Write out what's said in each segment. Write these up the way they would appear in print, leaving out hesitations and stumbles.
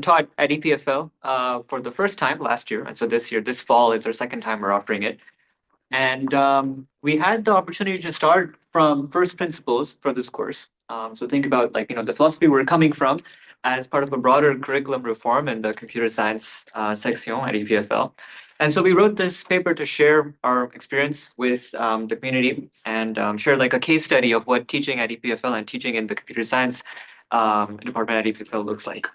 taught at EPFL for the first time last year. And so this fall, it's our second time we're offering it. And we had the opportunity to start from first principles for this course. So think about the philosophy we're coming from as part of a broader curriculum reform in the computer science section at EPFL. And so we wrote this paper to share our experience with the community and share like a case study of what teaching at EPFL and teaching in the computer science department at EPFL looks like.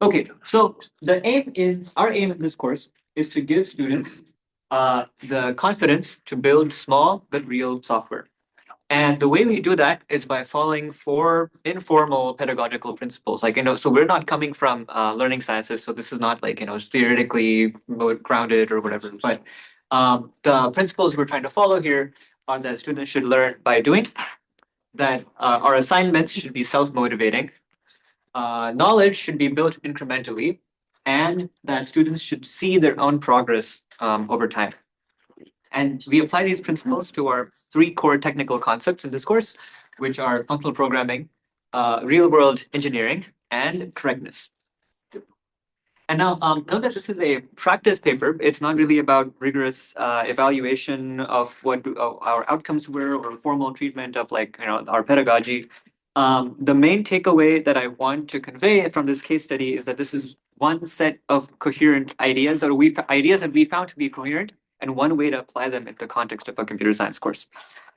Okay, so our aim in this course is to give students the confidence to build small but real software. And the way we do that is by following 4 informal pedagogical principles. So we're not coming from learning sciences, so this is not theoretically grounded or whatever. But the principles we're trying to follow here are that students should learn by doing, that our assignments should be self-motivating, knowledge should be built incrementally, and that students should see their own progress over time. And we apply these principles to our 3 core technical concepts in this course, which are functional programming, real-world engineering, and correctness. And now, note that this is a practice paper. It's not really about rigorous evaluation of what our outcomes were or formal treatment of our pedagogy. The main takeaway that I want to convey from this case study is that this is one set of coherent ideas that we found to be coherent, and one way to apply them in the context of a computer science course.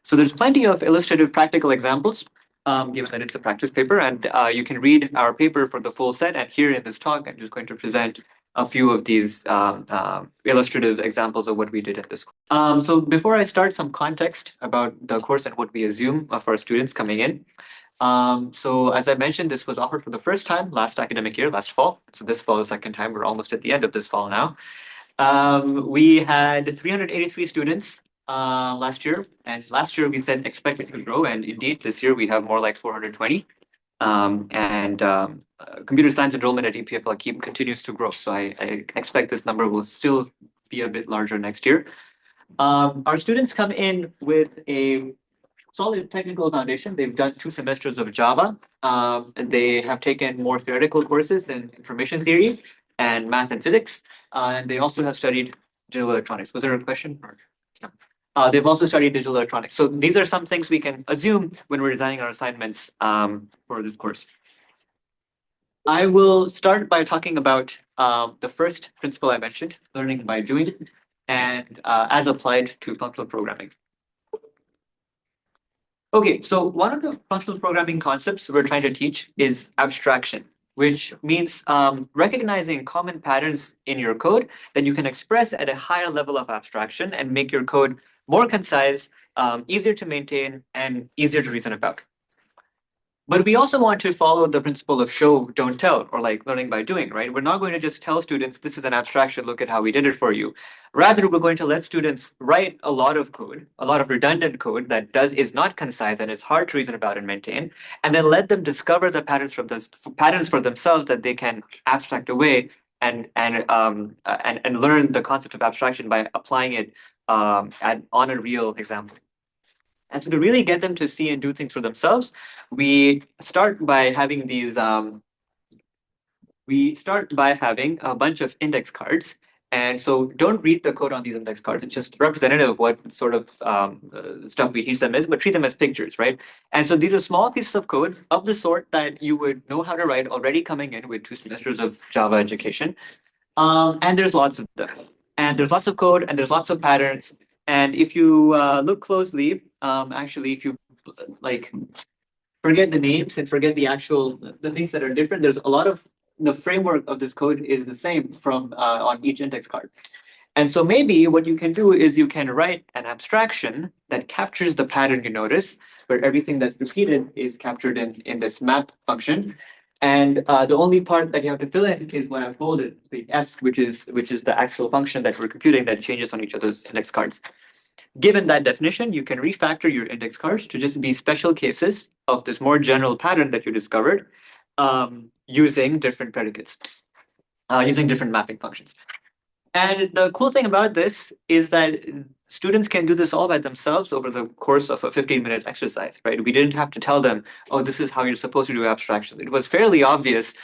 So there's plenty of illustrative practical examples, given that it's a practice paper, and you can read our paper for the full set. And here in this talk, I'm just going to present a few of these illustrative examples of what we did at this course. So before I start, some context about the course and what we assume of our students coming in. So as I mentioned, this was offered for the first time last academic year, last fall. So this fall is the second time. We're almost at the end of this fall now. We had 383 students last year, and last year we said expected to grow, and indeed this year we have more like 420. Computer science enrollment at EPFL continues to grow, so I expect this number will still be a bit larger next year. Our students come in with a solid technical foundation. They've done 2 semesters of Java. They have taken more theoretical courses in information theory and math and physics. And they also have studied digital electronics. Was there a question? No. They've also studied digital electronics. So these are some things we can assume when we're designing our assignments for this course. I will start by talking about the first principle I mentioned, learning by doing, and as applied to functional programming. Okay, so one of the functional programming concepts we're trying to teach is abstraction, which means recognizing common patterns in your code that you can express at a higher level of abstraction and make your code more concise, easier to maintain, and easier to reason about. But we also want to follow the principle of show, don't tell, or like learning by doing, right? We're not going to just tell students, this is an abstraction, look at how we did it for you. Rather, we're going to let students write a lot of code, a lot of redundant code that is not concise and is hard to reason about and maintain, and then let them discover the patterns for themselves that they can abstract away and learn the concept of abstraction by applying it on a real example. And so to really get them to see and do things for themselves, we start by having a bunch of index cards. And so don't read the code on these index cards. It's just representative of what sort of stuff we teach them is, but treat them as pictures, right? And so these are small pieces of code of the sort that you would know how to write already coming in with 2 semesters of Java education. And there's lots of them. And there's lots of code and there's lots of patterns. And if you look closely, actually, if you forget the names and forget the things that are different, there's a lot of the framework of this code is the same from on each index card. And so maybe what you can do is you can write an abstraction that captures the pattern you notice, where everything that's repeated is captured in this map function. And the only part that you have to fill in is what I've bolded, the F, which is the actual function that we're computing that changes on each of those index cards. Given that definition, you can refactor your index cards to just be special cases of this more general pattern that you discovered using different predicates, using different mapping functions. And the cool thing about this is that students can do this all by themselves over the course of a 15-minute exercise, right? We didn't have to tell them, oh, this is how you're supposed to do abstraction. It was fairly obvious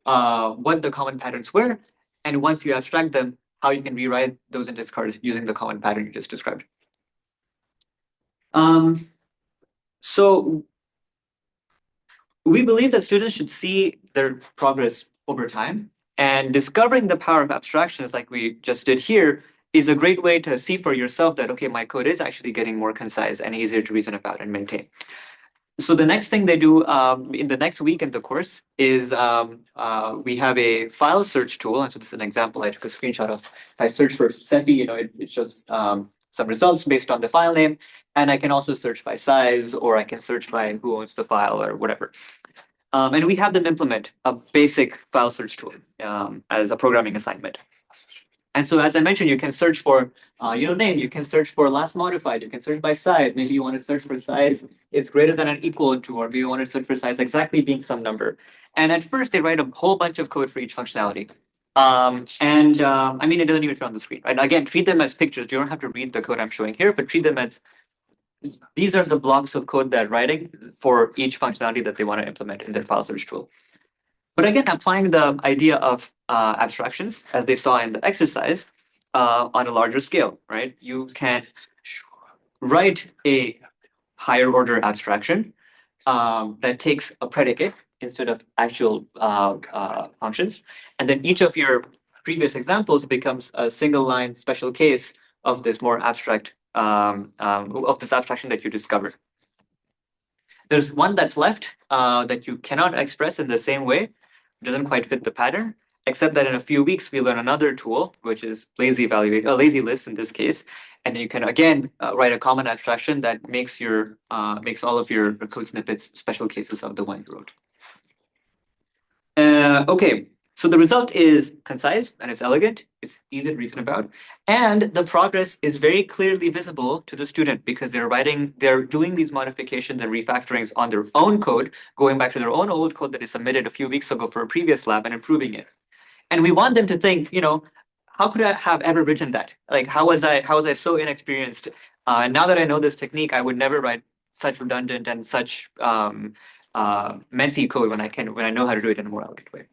what the common patterns were, and once you abstract them, how you can rewrite those index cards using the common pattern you just described. So we believe that students should see their progress over time, and discovering the power of abstractions like we just did here is a great way to see for yourself that, okay, my code is actually getting more concise and easier to reason about and maintain. So the next thing they do in the next week in the course is we have a file search tool. And so this is an example I took a screenshot of. If I search for Cephii, it shows some results based on the file name. And I can also search by size, or I can search by who owns the file or whatever. And we have them implement a basic file search tool as a programming assignment. And so, as I mentioned, you can search for name, you can search for last modified, you can search by size. Maybe you want to search for size is greater than or equal to, or maybe you want to search for size exactly being some number. And at first, they write a whole bunch of code for each functionality. I mean, it doesn't even fit on the screen, right? Again, treat them as pictures. You don't have to read the code I'm showing here, but treat them as these are the blocks of code they're writing for each functionality that they want to implement in their file search tool. But again, applying the idea of abstractions, as they saw in the exercise, on a larger scale, right? You can write a higher order abstraction that takes a predicate instead of actual functions. And then each of your previous examples becomes a single line special case of this more abstract, of this abstraction that you discovered. There's one that's left that you cannot express in the same way, doesn't quite fit the pattern, except that in a few weeks we learn another tool, which is lazy list in this case, and you can again write a common abstraction that makes all of your code snippets special cases of the one you wrote. Okay, so the result is concise and it's elegant, it's easy to reason about, and the progress is very clearly visible to the student because they're doing these modifications and refactorings on their own code, going back to their own old code that is submitted a few weeks ago for a previous lab and improving it. And we want them to think, how could I have ever written that? Like, how was I so inexperienced? And now that I know this technique, I would never write such redundant and such messy code when I know how to do it in a more elegant way.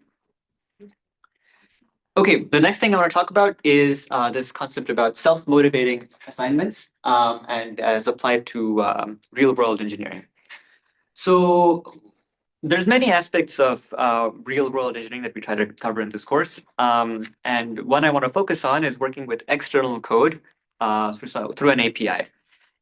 Okay, the next thing I want to talk about is this concept about self-motivating assignments and as applied to real-world engineering. So there's many aspects of real-world engineering that we try to cover in this course. And one I want to focus on is working with external code through an API.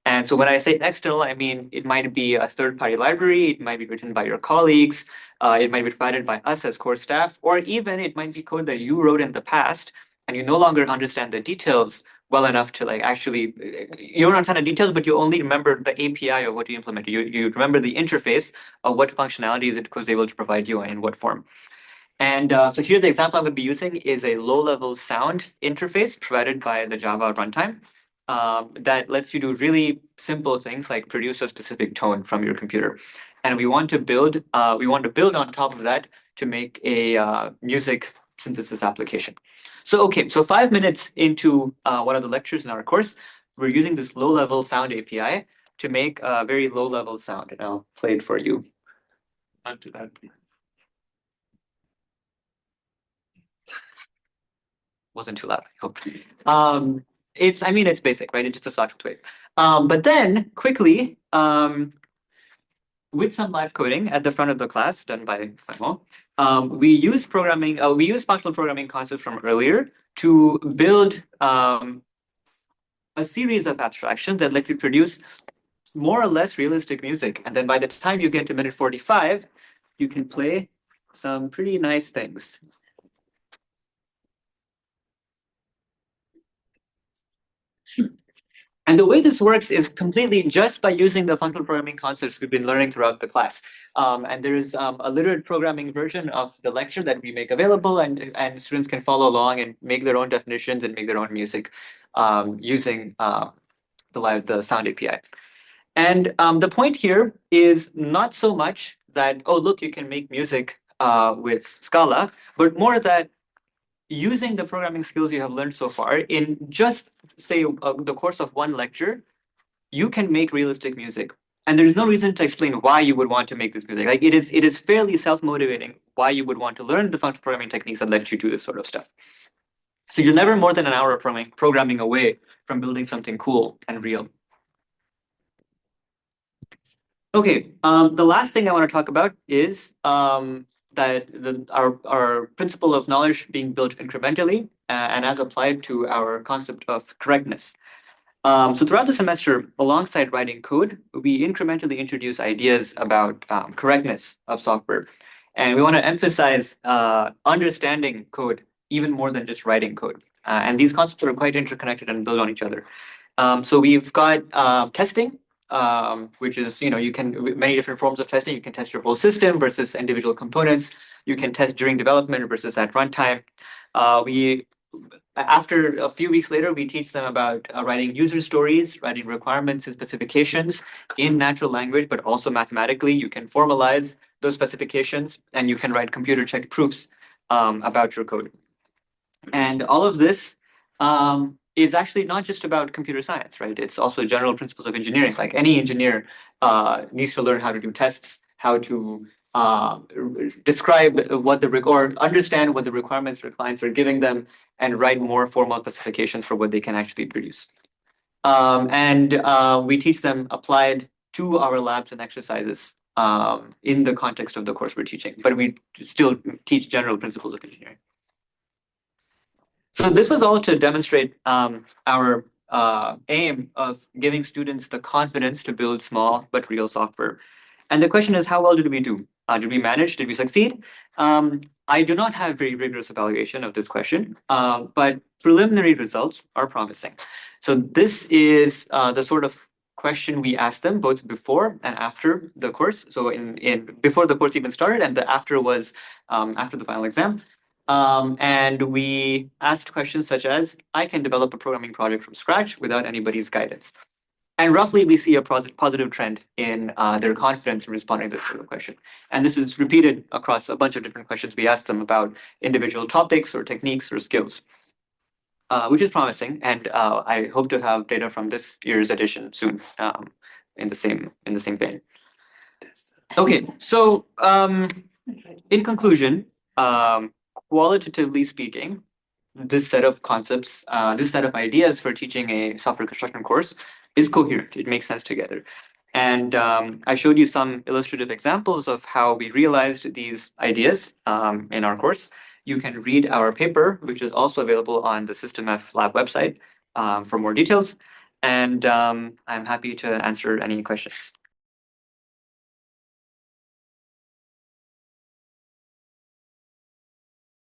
And so when I say external, I mean it might be a third-party library, it might be written by your colleagues, it might be provided by us as core staff, or even it might be code that you wrote in the past and you no longer understand the details well enough to you don't understand the details, but you only remember the API of what you implemented. You remember the interface of what functionalities it was able to provide you and in what form. And so here the example I'm going to be using is a low-level sound interface provided by the Java runtime. That lets you do really simple things like produce a specific tone from your computer. And we want to build on top of that to make a music synthesis application. So 5 minutes into one of the lectures in our course, we're using this low-level sound API to make a very low-level sound. And I'll play it for you. Not too bad. Wasn't too loud, I hope. It's basic, right? It's just a sawtooth wave. But then quickly, with some live coding at the front of the class done by Clément, we use functional programming concepts from earlier to build a series of abstractions that let you produce more or less realistic music. And then by the time you get to minute 45, you can play some pretty nice things. And the way this works is completely just by using the functional programming concepts we've been learning throughout the class. And there is a literate programming version of the lecture that we make available, and students can follow along and make their own definitions and make their own music using the sound API. And the point here is not so much that, oh, look, you can make music with Scala, but more that using the programming skills you have learned so far in just say, the course of one lecture, you can make realistic music. And there's no reason to explain why you would want to make this music. Like it is fairly self-motivating why you would want to learn the functional programming techniques that let you do this sort of stuff. So you're never more than an hour of programming away from building something cool and real. Okay, the last thing I want to talk about is that our principle of knowledge being built incrementally and as applied to our concept of correctness. So throughout the semester, alongside writing code, we incrementally introduce ideas about correctness of software. And we want to emphasize understanding code even more than just writing code. And these concepts are quite interconnected and build on each other. So we've got testing, which is, you can, many different forms of testing. You can test your whole system versus individual components. You can test during development versus at runtime. After a few weeks later, we teach them about writing user stories, writing requirements and specifications in natural language, but also mathematically. You can formalize those specifications and you can write computer checked proofs about your code. And all of this is actually not just about computer science, right? It's also general principles of engineering. Like any engineer needs to learn how to do tests, how to describe or understand what the requirements their clients are giving them, and write more formal specifications for what they can actually produce. And we teach them applied to our labs and exercises in the context of the course we're teaching, but we still teach general principles of engineering. So this was all to demonstrate our aim of giving students the confidence to build small but real software. And the question is, how well did we do? Did we manage? Did we succeed? I do not have very rigorous evaluation of this question, but preliminary results are promising. So this is the sort of question we asked them both before and after the course. So in before the course even started, and the after was after the final exam. And we asked questions such as, I can develop a programming project from scratch without anybody's guidance. And roughly, we see a positive trend in their confidence in responding to this sort of question. And this is repeated across a bunch of different questions we asked them about individual topics or techniques or skills, which is promising. And I hope to have data from this year's edition soon in the same vein. Okay, so in conclusion, qualitatively speaking, this set of concepts, this set of ideas for teaching a software construction course is coherent. It makes sense together. And I showed you some illustrative examples of how we realized these ideas in our course. You can read our paper, which is also available on the SystemF Lab website for more details. And I'm happy to answer any questions.